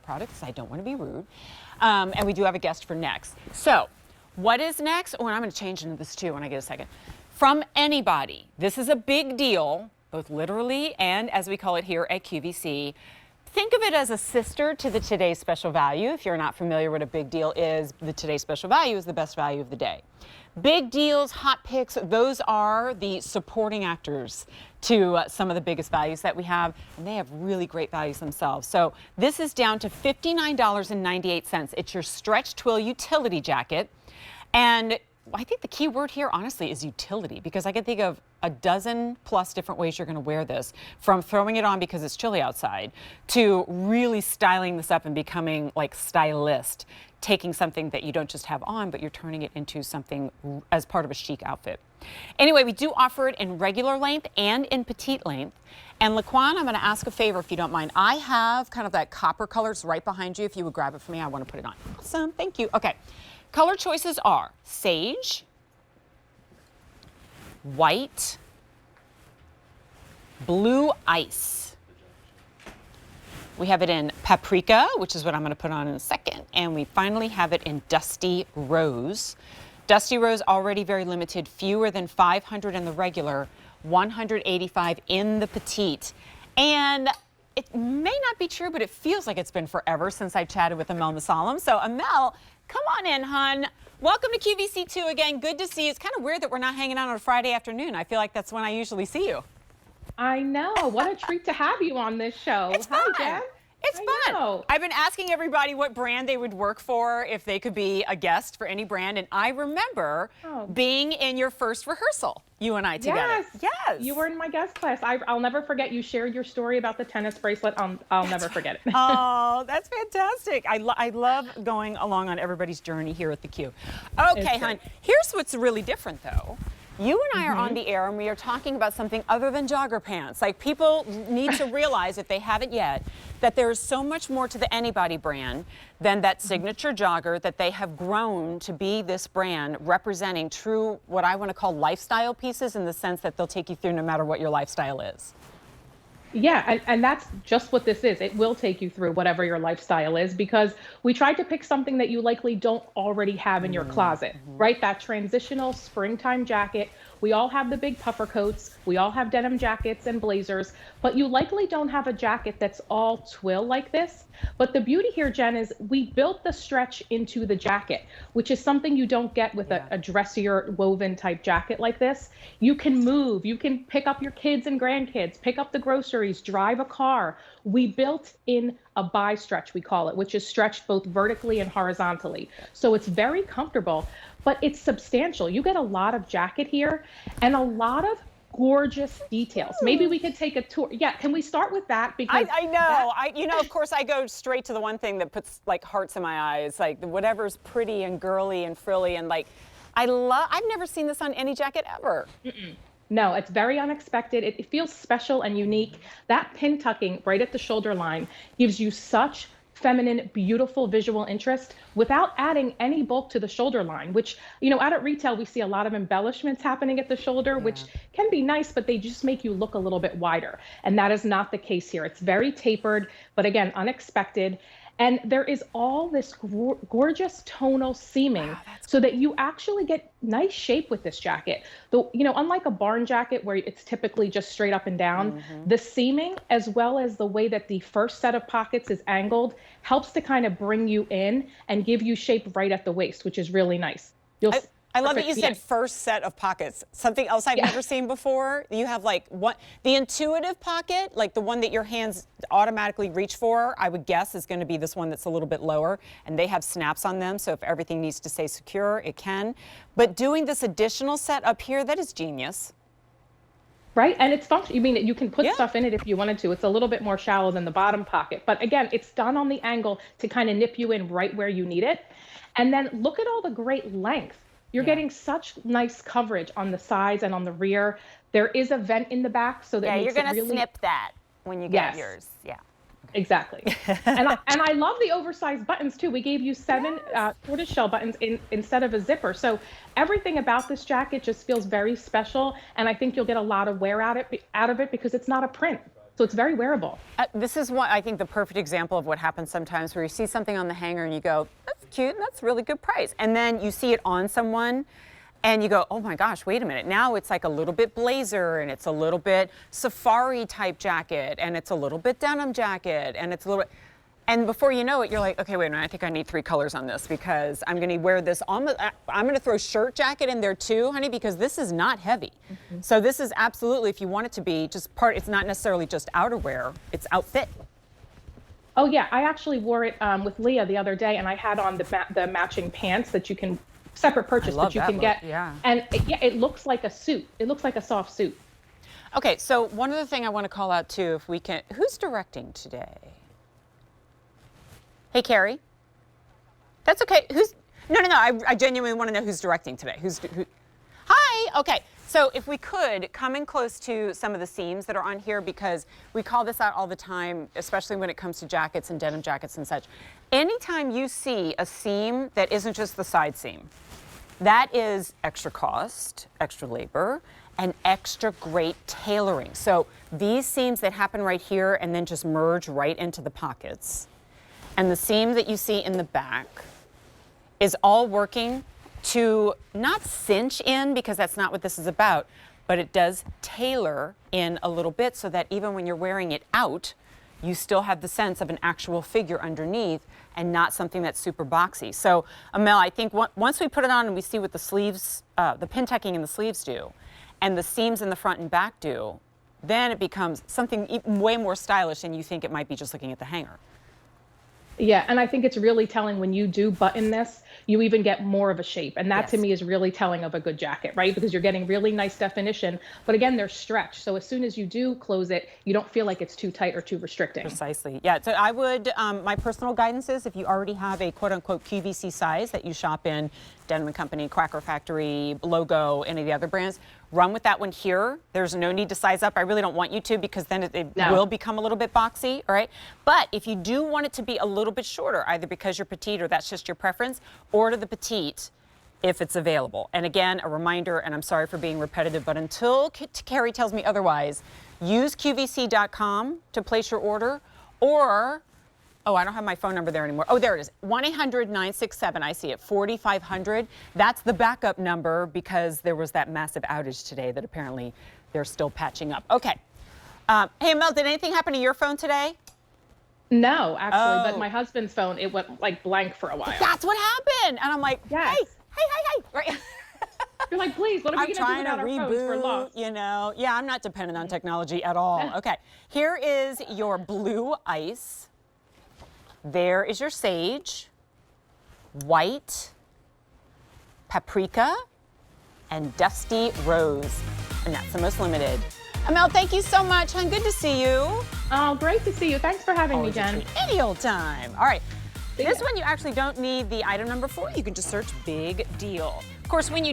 product because I don't want to be rude. And we do have a guest for next. So what is next? Oh, and I'm going to change into this too when I get a second. From AnyBody. This is a big deal, both literally and as we call it here at QVC. Think of it as a sister to the Today's Special Value. If you're not familiar what a big deal is, the Today's Special Value is the best value of the day. Big deals, hot picks, those are the supporting actors to some of the biggest values that we have, and they have really great values themselves. So this is down to $59.98. It's your stretch twill utility jacket, and I think the key word here, honestly, is utility, because I can think of a dozen plus different ways you're going to wear this, from throwing it on because it's chilly outside to really styling this up and becoming like stylist, taking something that you don't just have on, but you're turning it into something as part of a chic outfit. Anyway, we do offer it in regular length and in petite length. And Laquan, I'm going to ask a favor if you don't mind. I have kind of that copper colors right behind you. If you would grab it for me, I want to put it on. Awesome, thank you. Okay. Color choices are sage, white, blue ice. We have it in paprika, which is what I'm going to put on in a second. And we finally have it in dusty rose. Dusty rose already very limited, fewer than 500 in the regular, 185 in the petite. And it may not be true, but it feels like it's been forever since I chatted with Amel Masalam. So Amel, come on in, hun. Welcome to QVC2 again. Good to see you. It's kind of weird that we're not hanging out on a Friday afternoon. I feel like that's when I usually see you. I know. What a treat to have you on this show. It's fun. Hi, Jen. It's fun. I've been asking everybody what brand they would work for if they could be a guest for any brand. And I remember being in your first rehearsal, you and I together. Yes. You were in my guest class. I'll never forget. You shared your story about the tennis bracelet. I'll never forget it. Oh, that's fantastic. I love going along on everybody's journey here at the Q. Okay, hon. Here's what's really different, though. You and I are on the air, and we are talking about something other than jogger pants. Like, people need to realize, if they haven't yet, that there is so much more to the AnyBody brand than that signature jogger, that they have grown to be this brand representing true, what I want to call lifestyle pieces, in the sense that they'll take you through no matter what your lifestyle is. Yeah, and that's just what this is. It will take you through whatever your lifestyle is, because we tried to pick something that you likely don't already have in your closet, right? That transitional springtime jacket. We all have the big puffer coats. We all have denim jackets and blazers, but you likely don't have a jacket that's all twill like this. But the beauty here, Jen, is we built the stretch into the jacket, which is something you don't get with a dressier woven type jacket like this. You can move, you can pick up your kids and grandkids, pick up the groceries, drive a car. We built in a bi-stretch, we call it, which is stretched both vertically and horizontally. So it's very comfortable, but it's substantial. You get a lot of jacket here and a lot of gorgeous details. Maybe we could take a tour. Yeah, can we start with that? Because I know. You know, of course, I go straight to the one thing that puts like hearts in my eyes, like whatever's pretty and girly and frilly, and like I've never seen this on any jacket ever. No, it's very unexpected. It feels special and unique. That pin tucking right at the shoulder line gives you such feminine, beautiful visual interest without adding any bulk to the shoulder line, which, you know, out at retail, we see a lot of embellishments happening at the shoulder, which can be nice, but they just make you look a little bit wider. And that is not the case here. It's very tapered, but again, unexpected. And there is all this gorgeous tonal seaming so that you actually get nice shape with this jacket. Though, you know, unlike a barn jacket where it's typically just straight up and down, the seaming, as well as the way that the first set of pockets is angled, helps to kind of bring you in and give you shape right at the waist, which is really nice. I love that you said first set of pockets. Something else I've never seen before. You have like the intuitive pocket, like the one that your hands automatically reach for, I would guess is going to be this one that's a little bit lower, and they have snaps on them, so if everything needs to stay secure, it can. But doing this additional set up here, that is genius. Right, and it's functional. You mean you can put stuff in it if you wanted to. It's a little bit more shallow than the bottom pocket, but again, it's done on the angle to kind of nip you in right where you need it. And then look at all the great length. You're getting such nice coverage on the sides and on the rear. There is a vent in the back, so that you're going to snip that when you get yours. Yeah. Exactly. and I love the oversized buttons too. We gave you 7 tortoiseshell buttons instead of a zipper. So everything about this jacket just feels very special, and I think you'll get a lot of wear out of it because it's not a print. So it's very wearable. This is what I think the perfect example of what happens sometimes, where you see something on the hanger and you go, that's cute, and that's a really good price. And then you see it on someone and you go, oh my gosh, wait a minute. Now it's like a little bit blazer, and it's a little bit safari type jacket, and it's a little bit denim jacket, and it's a little bit, and before you know it, you're like, okay, wait a minute, I think I need 3 colors on this, because I'm gonna wear this on the, I'm gonna throw shirt jacket in there too, honey, because this is not heavy. So this is absolutely, if you want it to be just part, it's not necessarily just outerwear, it's outfit. Oh yeah, I actually wore it with Leah the other day, and I had on the matching pants that you can, separate purchase that you can get. Yeah. And it looks like a suit. It looks like a soft suit. Okay, so one other thing I want to call out too, if we can, who's directing today? Hey, Carrie. That's okay. Who's? No. I genuinely want to know who's directing today. Who? Hi. Okay. So if we could come in close to some of the seams that are on here, because we call this out all the time, especially when it comes to jackets and denim jackets and such. Anytime you see a seam that isn't just the side seam, that is extra cost, extra labor, and extra great tailoring. So these seams that happen right here and then just merge right into the pockets, and the seam that you see in the back is all working to not cinch in, because that's not what this is about, but it does tailor in a little bit so that even when you're wearing it out, you still have the sense of an actual figure underneath and not something that's super boxy. So, Amel, I think once we put it on and we see what the sleeves, the pin tucking in the sleeves do, and the seams in the front and back do, then it becomes something way more stylish than you think it might be just looking at the hanger. Yeah, and I think it's really telling when you do button this, you even get more of a shape. And that to me is really telling of a good jacket, right? Because you're getting really nice definition, but again, they're stretched. So as soon as you do close it, you don't feel like it's too tight or too restricting. Precisely. Yeah, so I would, my personal guidance is, if you already have a quote unquote QVC size that you shop in, Denim & Company, Quacker Factory, Logo, any of the other brands, run with that one here. There's no need to size up. I really don't want you to, because then it will become a little bit boxy, all right? But if you do want it to be a little bit shorter, either because you're petite or that's just your preference, order the petite if it's available. And again, a reminder, and I'm sorry for being repetitive, but until Carrie tells me otherwise, use QVC.com to place your order, or, oh, I don't have my phone number there anymore. Oh, there it is. 1-800-967, I see it, 4500. That's the backup number, because there was that massive outage today that apparently they're still patching up. Okay. Hey, Mel, did anything happen to your phone today? No, actually, but my husband's phone, it went like blank for a while. That's what happened. And I'm like, yes. hey. Right. You're like, please, what are we going to do without our phones? We're lost. You know, yeah, I'm not dependent on technology at all. Okay, here is your blue ice. There is your sage, white, paprika, and dusty rose. And that's the most limited. Amel, thank you so much, hon. Good to see you. Oh, great to see you. Thanks for having me, Jen. Any old time. All right. This one you actually don't need the item number for. You can just search Big Deal. Of course, when you